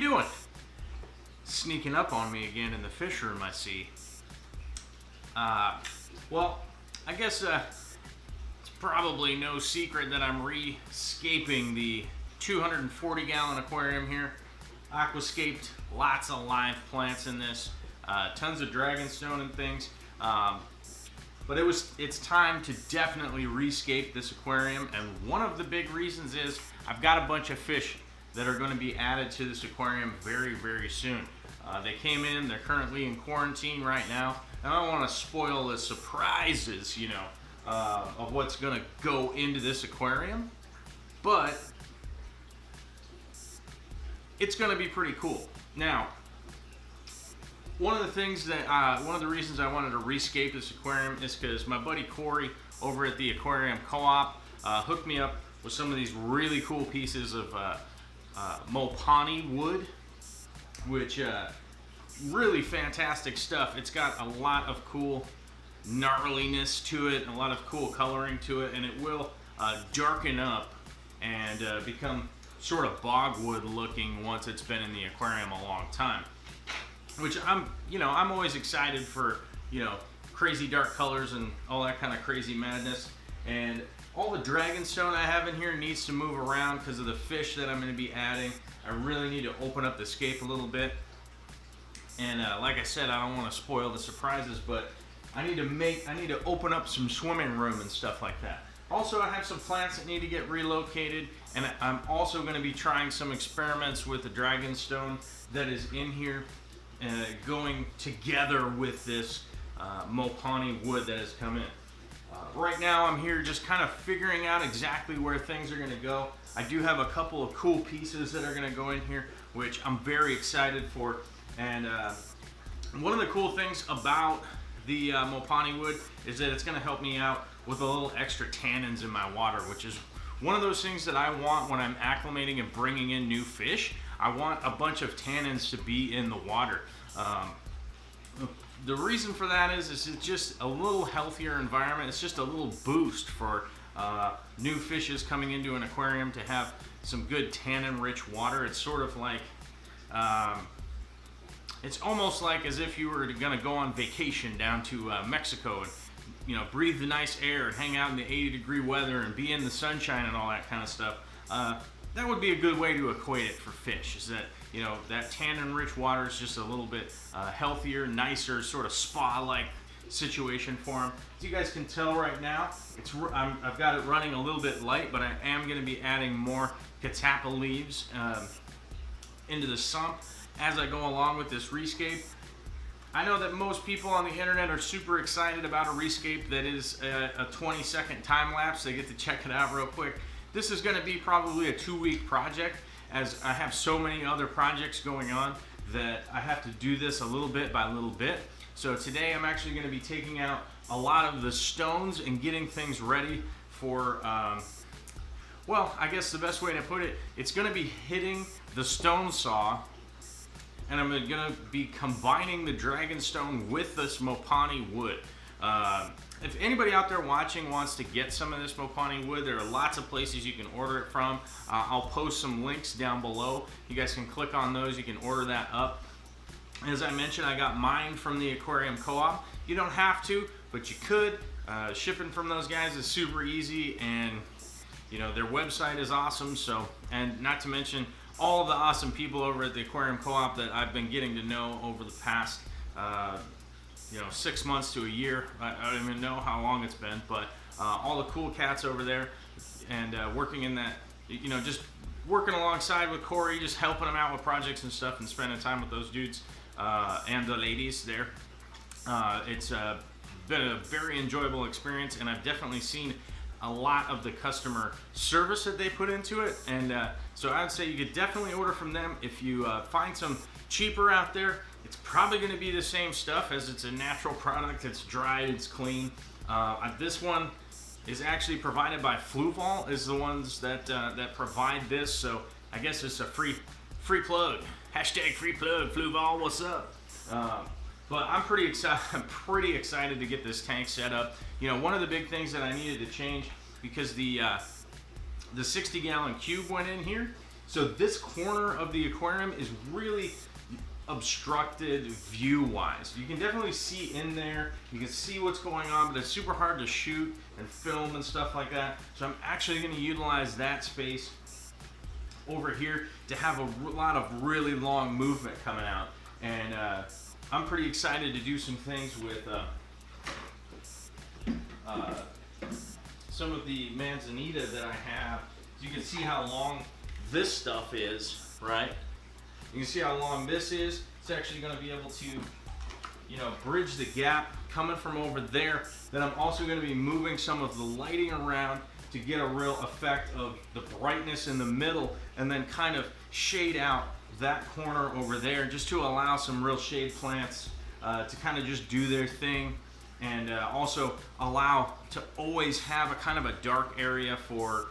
doing? Sneaking up on me again in the fish room, I see. Well, I guess it's probably no secret that I'm rescaping the 240-gallon aquarium here. Aquascaped, lots of live plants in this, tons of dragonstone and things. But it's time to definitely rescape this aquarium, and one of the big reasons is I've got a bunch of fish that are going to be added to this aquarium very, very soon. They came in, they're currently in quarantine right now, and I don't want to spoil the surprises, you know, of what's going to go into this aquarium, but it's going to be pretty cool. Now, one of the reasons I wanted to rescape this aquarium is because my buddy Corey over at the Aquarium Co-op hooked me up with some of these really cool pieces of Mopani Wood, which really fantastic stuff. It's got a lot of cool gnarliness to it, and a lot of cool coloring to it, and it will darken up and become sort of bogwood looking once it's been in the aquarium a long time. Which I'm always excited for, crazy dark colors and all that kind of crazy madness. And all the dragonstone I have in here needs to move around because of the fish that I'm going to be adding. I really need to open up the scape a little bit. And like I said, I don't want to spoil the surprises, but I need to open up some swimming room and stuff like that. Also, I have some plants that need to get relocated, and I'm also going to be trying some experiments with the dragonstone that is in here. Going together with this Mopani wood that has come in. Right now I'm here just kind of figuring out exactly where things are going to go. I do have a couple of cool pieces that are going to go in here, which I'm very excited for. And one of the cool things about the Mopani wood is that it's going to help me out with a little extra tannins in my water, which is one of those things that I want when I'm acclimating and bringing in new fish. I want a bunch of tannins to be in the water. The reason for that is it's just a little healthier environment. It's just a little boost for new fishes coming into an aquarium to have some good tannin-rich water. It's sort of like, it's almost like as if you were going to go on vacation down to Mexico and breathe the nice air and hang out in the 80-degree weather and be in the sunshine and all that kind of stuff. That would be a good way to equate it for fish, is that, that tannin-rich water is just a little bit healthier, nicer, sort of spa-like situation for them. As you guys can tell right now, I've got it running a little bit light, but I am going to be adding more catappa leaves into the sump as I go along with this rescape. I know that most people on the internet are super excited about a rescape that is a 20-second time lapse. They get to check it out real quick. This is going to be probably a 2-week project, as I have so many other projects going on that I have to do this a little bit by little bit. So today I'm actually going to be taking out a lot of the stones and getting things ready for, well, I guess the best way to put it, it's going to be hitting the stone saw, and I'm going to be combining the dragonstone with this Mopani wood. If anybody out there watching wants to get some of this Mopani wood, there are lots of places you can order it from. I'll post some links down below. You guys can click on those. You can order that up. As I mentioned, I got mine from the Aquarium Co-op. You don't have to, but you could. Shipping from those guys is super easy, and their website is awesome. So, and not to mention all of the awesome people over at the Aquarium Co-op that I've been getting to know over the past 6 months to a year. I don't even know how long it's been, but all the cool cats over there, and working in that, just working alongside with Corey, just helping him out with projects and stuff, and spending time with those dudes and the ladies there. It's been a very enjoyable experience, and I've definitely seen a lot of the customer service that they put into it, and so I'd say you could definitely order from them. If you find some cheaper out there, it's probably going to be the same stuff, as it's a natural product. It's dried, it's clean. This one is actually provided by Fluval, is the ones that that provide this. So I guess it's a free plug. Hashtag free plug, Fluval, what's up? But I'm pretty excited. I'm pretty excited to get this tank set up. One of the big things that I needed to change, because the 60-gallon cube went in here, So this corner of the aquarium is really obstructed view-wise. You can definitely see in there, you can see what's going on, but it's super hard to shoot and film and stuff like that. So I'm actually going to utilize that space over here to have a lot of really long movement coming out. And I'm pretty excited to do some things with some of the manzanita that I have. You can see how long this stuff is, right? You can see how long this is. It's actually going to be able to, you know, bridge the gap coming from over there. Then I'm also going to be moving some of the lighting around to get a real effect of the brightness in the middle, and then kind of shade out that corner over there just to allow some real shade plants to kind of just do their thing, and also allow to always have a kind of a dark area for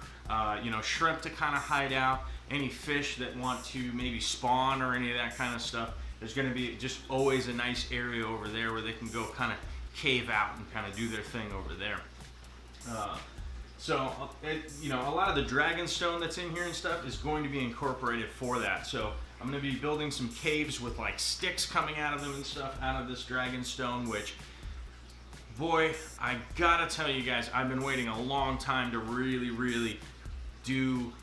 you know, shrimp to kind of hide out, any fish that want to maybe spawn or any of that kind of stuff. There's going to be just always a nice area over there where they can go kind of cave out and kind of do their thing over there. You know, a lot of the dragonstone that's in here and stuff is going to be incorporated for that. So I'm going to be building some caves with like sticks coming out of them and stuff out of this dragonstone, which, boy, I gotta tell you guys, I've been waiting a long time to really do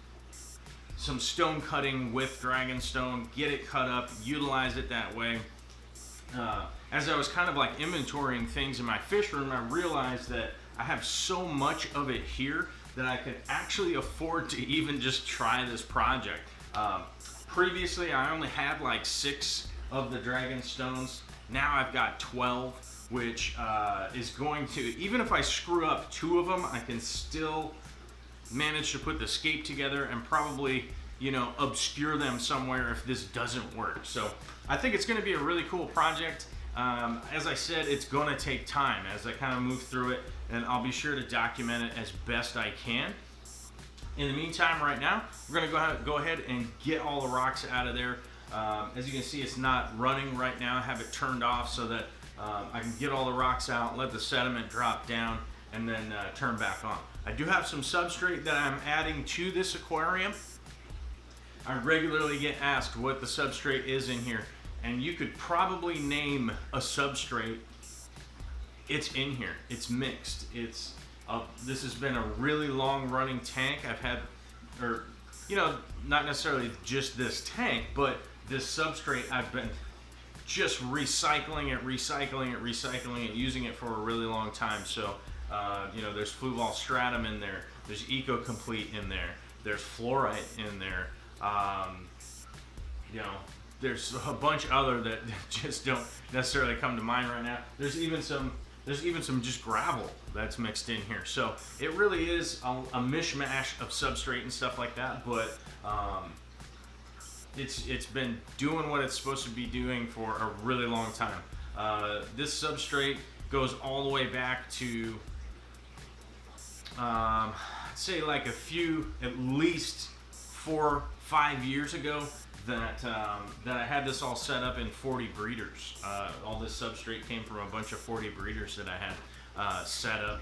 some stone cutting with dragonstone, get it cut up, utilize it that way. As I was kind of like inventorying things in my fish room, I realized that I have so much of it here that I could actually afford to even just try this project. Previously, I only had like 6 of the dragon stones. Now I've got 12, which is going to, even if I screw up 2 of them, I can still manage to put the scape together and probably, you know, obscure them somewhere if this doesn't work. So I think it's going to be a really cool project. As I said, it's going to take time as I kind of move through it, and I'll be sure to document it as best I can. In the meantime, right now, we're going to go ahead and get all the rocks out of there. As you can see, it's not running right now. I have it turned off so that I can get all the rocks out, let the sediment drop down, and then turn back on. I do have some substrate that I'm adding to this aquarium. I regularly get asked what the substrate is in here, and you could probably name a substrate. It's in here. It's mixed. This has been a really long running tank. I've had, or you know, not necessarily just this tank, but this substrate I've been just recycling it, using it for a really long time. So you know, there's Fluval Stratum in there, there's Eco Complete in there, there's Fluorite in there, you know, there's a bunch other that just don't necessarily come to mind right now. There's even some just gravel that's mixed in here. So it really is a mishmash of substrate and stuff like that, but it's been doing what it's supposed to be doing for a really long time. This substrate goes all the way back to say like at least 4 or 5 years ago that I had this all set up in 40 breeders. All this substrate came from a bunch of 40 breeders that I had set up.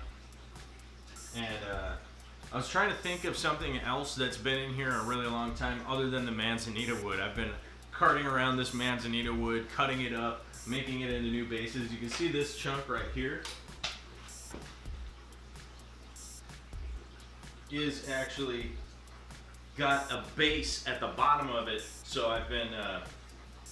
And I was trying to think of something else that's been in here a really long time other than the manzanita wood. I've been carting around this manzanita wood, cutting it up, making it into new bases. You can see this chunk right here is actually got a base at the bottom of it, so I've been,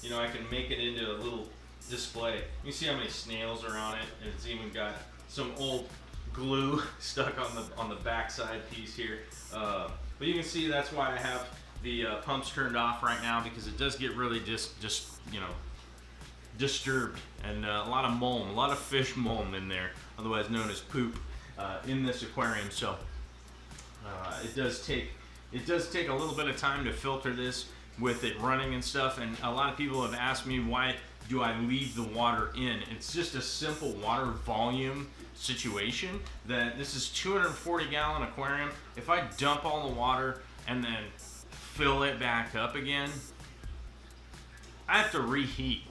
you know, I can make it into a little display. You can see how many snails are on it, and it's even got some old glue stuck on the backside piece here. But you can see that's why I have the pumps turned off right now, because it does get really just you know, disturbed, and a lot of mulm, a lot of fish mulm in there, otherwise known as poop, in this aquarium. So it does take a little bit of time to filter this with it running and stuff, and a lot of people have asked me, why do I leave the water in? It's just a simple water volume situation. That this is 240 gallon aquarium. If I dump all the water and then fill it back up again, I have to reheat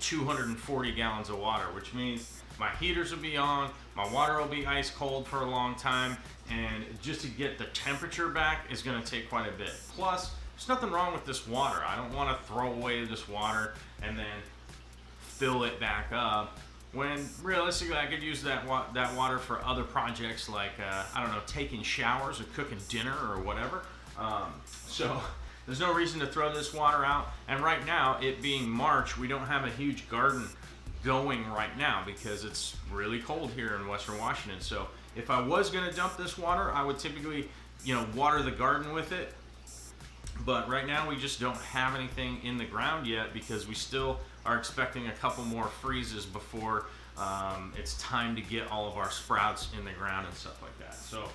240 gallons of water, which means my heaters will be on, my water will be ice cold for a long time, and just to get the temperature back is going to take quite a bit. Plus, there's nothing wrong with this water. I don't want to throw away this water and then fill it back up, when realistically I could use that water for other projects like, I don't know, taking showers or cooking dinner or whatever. So there's no reason to throw this water out. And right now, it being March, we don't have a huge garden going right now because it's really cold here in Western Washington. So if I was going to dump this water, I would typically, you know, water the garden with it. But right now we just don't have anything in the ground yet because we still are expecting a couple more freezes before it's time to get all of our sprouts in the ground and stuff like that. So,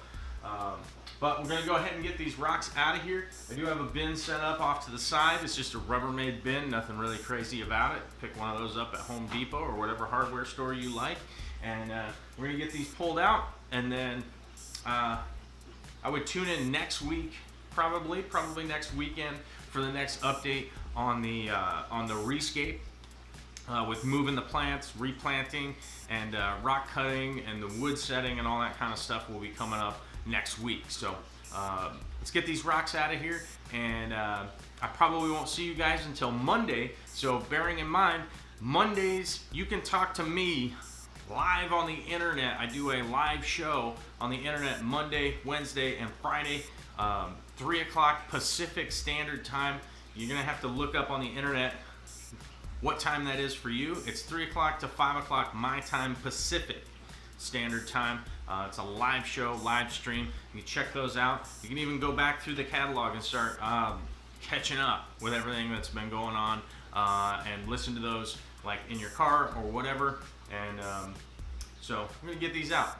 but we're gonna go ahead and get these rocks out of here. I do have a bin set up off to the side. It's just a Rubbermaid bin, nothing really crazy about it. Pick one of those up at Home Depot or whatever hardware store you like. And we're gonna get these pulled out, and then I would tune in next week, probably next weekend, for the next update on the Rescape. With moving the plants, replanting, and rock cutting, and the wood setting, and all that kind of stuff will be coming up next week. So let's get these rocks out of here, and I probably won't see you guys until Monday. So bearing in mind, Mondays you can talk to me live on the internet. I do a live show on the internet Monday, Wednesday, and Friday, 3 o'clock Pacific Standard Time. You're gonna have to look up on the internet what time that is for you. It's 3 o'clock to 5 o'clock my time, Pacific Standard Time. It's a live show, live stream. You can check those out. You can even go back through the catalog and start catching up with everything that's been going on, and listen to those like in your car or whatever. And so we're gonna get these out.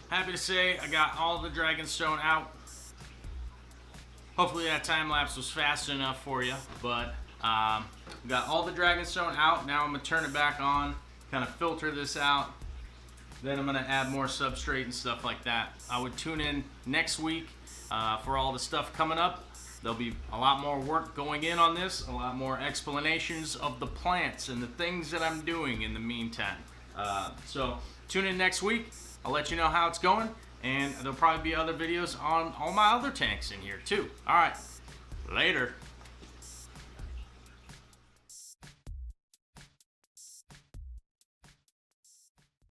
Happy to say I got all the dragonstone out. Hopefully that time lapse was fast enough for you, but got all the dragonstone out. Now I'm gonna turn it back on, kind of filter this out. Then I'm gonna add more substrate and stuff like that. I would tune in next week for all the stuff coming up. There'll be a lot more work going in on this, a lot more explanations of the plants and the things that I'm doing in the meantime. So tune in next week. I'll let you know how it's going, and there'll probably be other videos on all my other tanks in here too. All right, later.